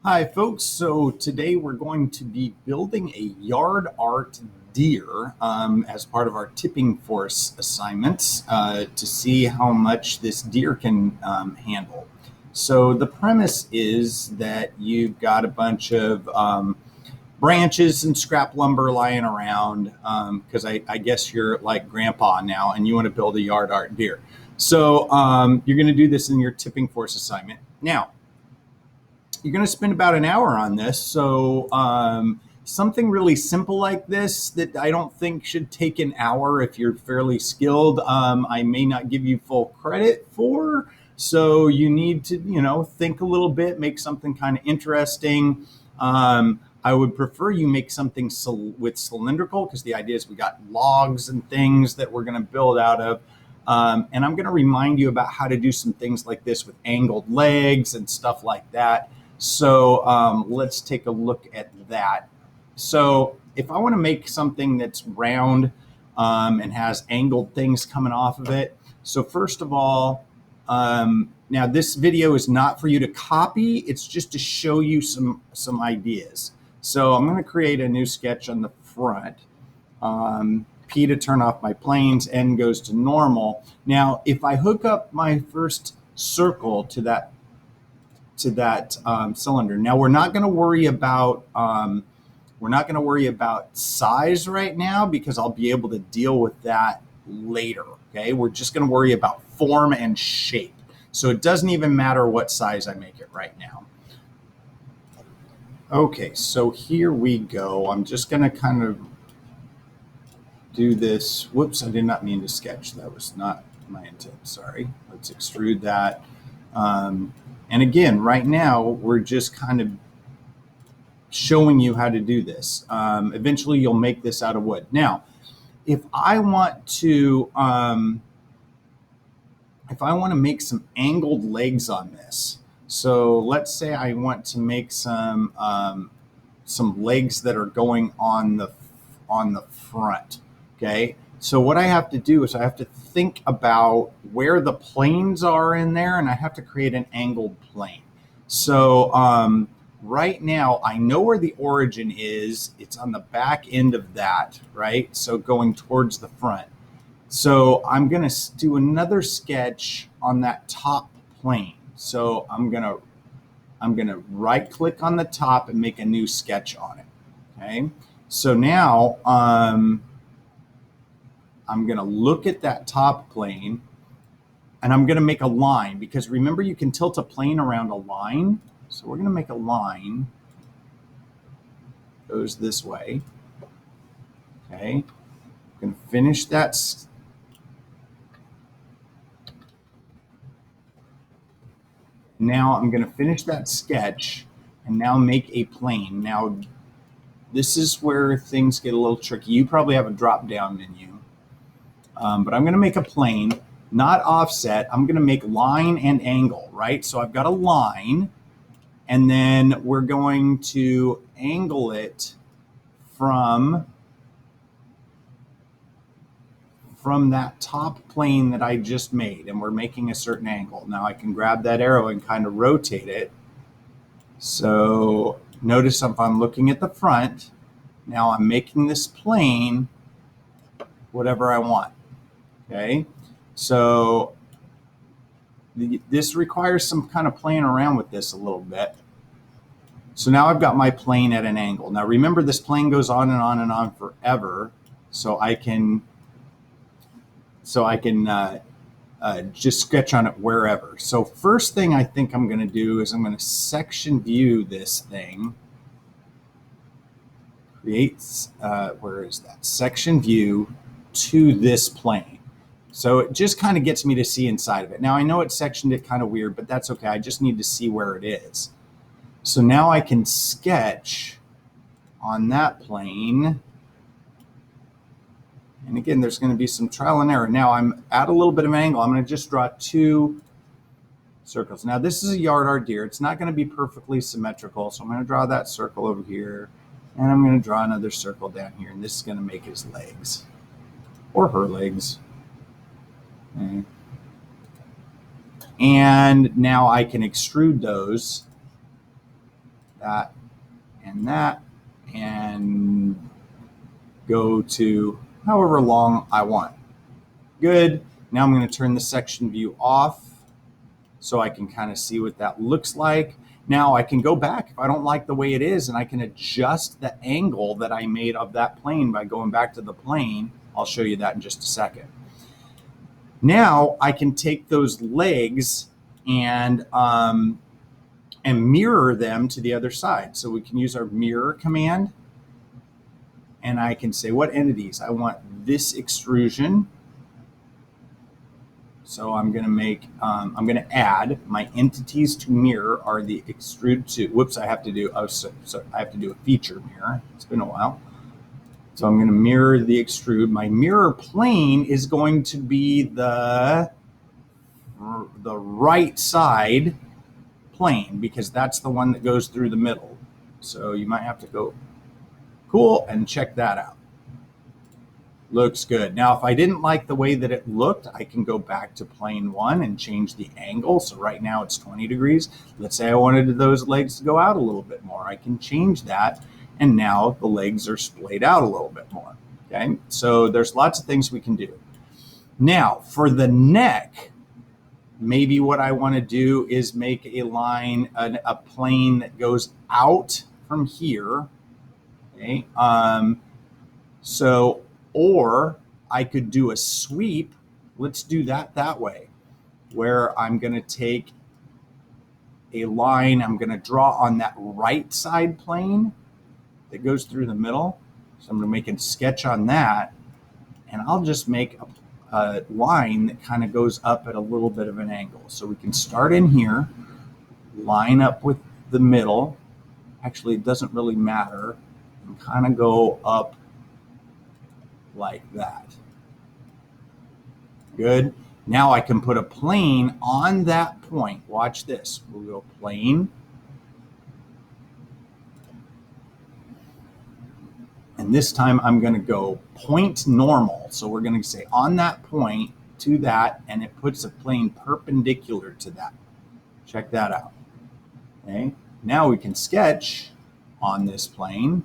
Hi folks, so today we're going to be building a yard art deer as part of our tipping force assignments to see how much this deer can handle. So the premise is that you've got a bunch of branches and scrap lumber lying around because I guess you're like grandpa now and you want to build a yard art deer. So you're going to do this in your tipping force assignment. Now, you're going to spend about an hour on this. So something really simple like this that I don't think should take an hour if you're fairly skilled, I may not give you full credit for. So you need to, think a little bit, make something kind of interesting. I would prefer you make something with cylindrical because the idea is we got logs and things that we're going to build out of. And I'm going to remind you about how to do some things like this with angled legs and stuff like that. So let's take a look at that. So if I want to make something that's round and has angled things coming off of it. So first of all, now this video is not for you to copy. It's just to show you some ideas. So I'm going to create a new sketch on the front. P to turn off my planes, N goes to normal. Now, if I hook up my first circle to that cylinder. Now we're not going to worry about size right now because I'll be able to deal with that later. Okay, we're just going to worry about form and shape. So it doesn't even matter what size I make it right now. Okay, so here we go. I'm just going to kind of do this. Whoops, I did not mean to sketch. That was not my intent. Sorry. Let's extrude that. And again, right now, we're just kind of showing you how to do this. Eventually, you'll make this out of wood. Now, if I want to make some angled legs on this, so let's say I want to make some legs that are going on the front. Okay. So what I have to do is I have to think about where the planes are in there, and I have to create an angled plane. So right now I know where the origin is. It's on the back end of that, right? So going towards the front. So I'm going to do another sketch on that top plane. So I'm going to right click on the top and make a new sketch on it. Okay. So now I'm going to look at that top plane and I'm going to make a line because remember you can tilt a plane around a line. So we're going to make a line. Goes this way. Okay. I'm going to finish that. Now I'm going to finish that sketch and now make a plane. Now this is where things get a little tricky. You probably have a drop down menu. But I'm going to make a plane, not offset. I'm going to make line and angle, right? So I've got a line, and then we're going to angle it from that top plane that I just made, and we're making a certain angle. Now I can grab that arrow and kind of rotate it. So notice if I'm looking at the front, now I'm making this plane whatever I want. Okay, so this requires some kind of playing around with this a little bit. So now I've got my plane at an angle. Now remember, this plane goes on and on and on forever. So I can just sketch on it wherever. So first thing I think I'm going to do is I'm going to section view this thing. Create, where is that? Section view to this plane. So it just kind of gets me to see inside of it. Now I know it sectioned it kind of weird, but that's okay. I just need to see where it is. So now I can sketch on that plane. And again, there's going to be some trial and error. Now I'm at a little bit of an angle. I'm going to just draw two circles. Now this is a yard art deer. It's not going to be perfectly symmetrical. So I'm going to draw that circle over here. And I'm going to draw another circle down here. And this is going to make his legs or her legs. Okay. And now I can extrude those. that, and go to however long I want. Good. Now I'm going to turn the section view off so I can kind of see what that looks like. Now I can go back if I don't like the way it is, and I can adjust the angle that I made of that plane by going back to the plane. I'll show you that in just a second. Now I can take those legs and mirror them to the other side. So we can use our mirror command, and I can say what entities I want this extrusion. So I'm going to add my entities to mirror are the extrude to, whoops, I have to do a feature mirror. It's been a while. So I'm going to mirror the extrude. My mirror plane is going to be the right side plane because that's the one that goes through the middle. So you might have to go cool and check that out. Looks good. Now, if I didn't like the way that it looked, I can go back to plane 1 and change the angle. So right now it's 20 degrees. Let's say I wanted those legs to go out a little bit more. I can change that, and now the legs are splayed out a little bit more. Okay, so there's lots of things we can do. Now, for the neck, maybe what I want to do is make a line, a plane that goes out from here. Okay, or I could do a sweep. Let's do that way, where I'm going to take a line, I'm going to draw on that right side plane that goes through the middle. So I'm going to make a sketch on that, and I'll just make a line that kind of goes up at a little bit of an angle. So we can start in here, line up with the middle. Actually, it doesn't really matter, and kind of go up like that. Good. Now I can put a plane on that point. Watch this. We'll go plane. And this time I'm going to go point normal. So we're going to say on that point to that, and it puts a plane perpendicular to that. Check that out. Okay. Now we can sketch on this plane.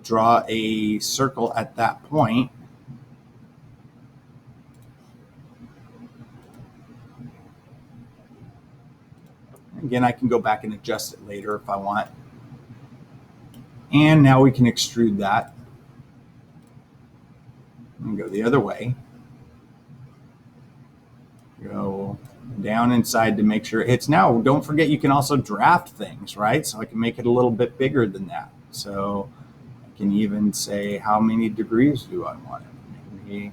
Draw a circle at that point. Again, I can go back and adjust it later if I want. And now we can extrude that. And go the other way. Go down inside to make sure it hits. Now, don't forget you can also draft things, right? So I can make it a little bit bigger than that. So I can even say how many degrees do I want it? Maybe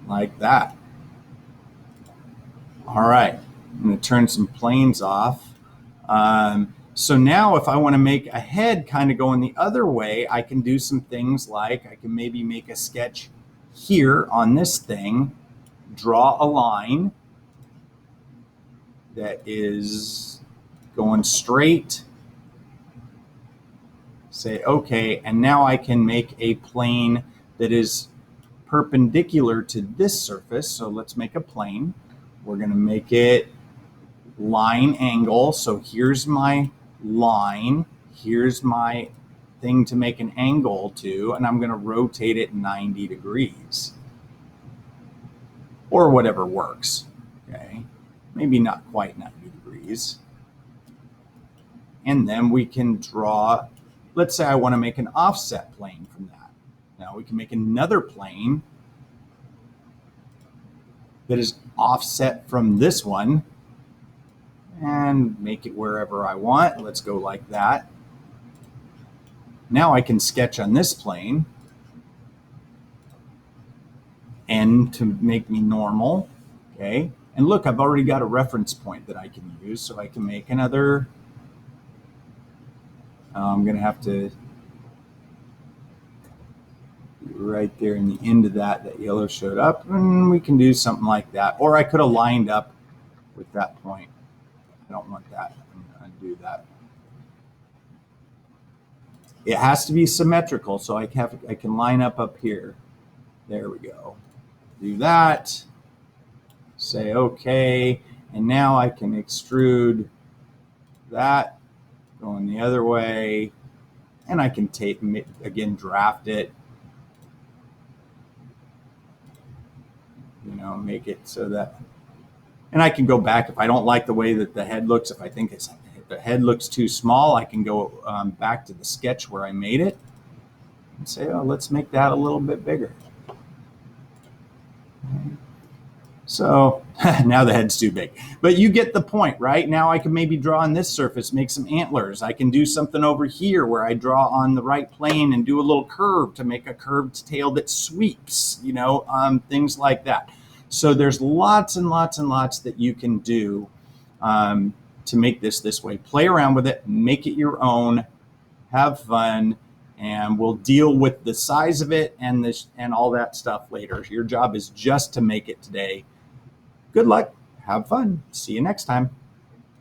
like that. All right, I'm going to turn some planes off. So now if I want to make a head kind of going the other way, I can do some things like I can maybe make a sketch here on this thing, draw a line that is going straight, say okay, and now I can make a plane that is perpendicular to this surface. So let's make a plane. We're going to make it line angle. So here's my line. Here's my thing to make an angle to, and I'm going to rotate it 90 degrees or whatever works. Okay, maybe not quite 90 degrees. And then we can draw, let's say I want to make an offset plane from that. Now we can make another plane that is offset from this one and make it wherever I want. Let's go like that. Now I can sketch on this plane and to make me normal. Okay. And look, I've already got a reference point that I can use, so I can make another. I'm going to have to right there in the end of that yellow showed up, and we can do something like that. Or I could have lined up with that point. I don't want that. I'm going to do that. It has to be symmetrical, so I can line up here. There we go. Do that. Say okay, and now I can extrude that, going the other way, and I can take, again, draft it, make it so that, and I can go back if I don't like the way that the head looks. If I think if the head looks too small, I can go back to the sketch where I made it and say, oh, let's make that a little bit bigger. So now the head's too big, but you get the point, right? Now I can maybe draw on this surface, make some antlers. I can do something over here where I draw on the right plane and do a little curve to make a curved tail that sweeps, things like that. So there's lots and lots and lots that you can do to make this way. Play around with it, make it your own, have fun, and we'll deal with the size of it and all that stuff later. Your job is just to make it today. Good luck. Have fun. See you next time.